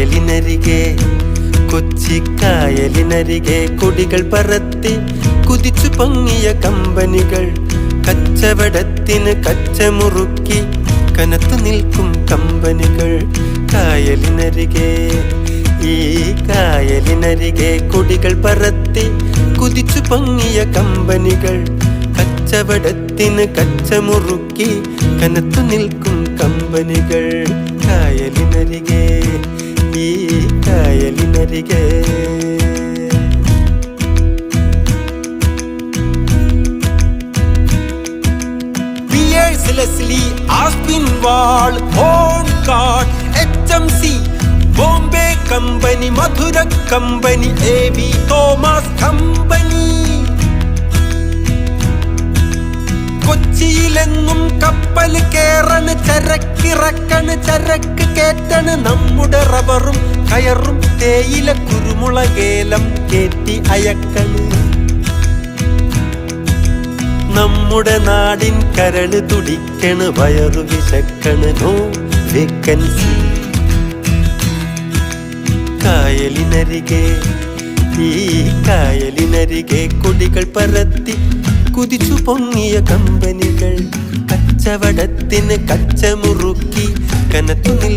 കായലിനരികെ കൊച്ചിക്കായലിനരികെ കൊടികൾ പറത്തി കുതിച്ചു പൊങ്ങിയ കമ്പനികൾ, കച്ചവടത്തിന് കച്ചമുറുക്കി കനത്തു നിൽക്കും കമ്പനികൾ. കായലിനരികെ ഈ കായലിനരികെ കൊടികൾ പറത്തി കുതിച്ചു പൊങ്ങിയ കമ്പനികൾ, കച്ചവടത്തിന് കച്ചമുറുക്കി കനത്തു നിൽക്കും കമ്പനികൾ. കായലിനരികെ ഈ കായലിനരികെ Leslie, Aspinwall, Honcard, HMC, Bombay Company, Mathura Company, AB Thomas Company. കൊച്ചിയിലെങ്ങും കപ്പൽ കേറണ്, ചരക്കിറക്കണ്, ചരക്ക് കേറ്റണ്. നമ്മുടെ റബ്ബറും കയറും തേയില കുരുമുളകേലം കേറ്റി അയക്കണ്. നമ്മുടെ നാടിൻ കരള് തുടിക്കണ്, വയറു വിശക്കണ്, നോ വേക്കൻസി. കായലിനരികെ ഈ കായലിനരികെ കൊടികൾ പറത്തി കുതിച്ചു പൊങ്ങിയ കമ്പനികൾ, കച്ചവടത്തിന് കച്ചമുറുക്കി കനത്തു നിൽ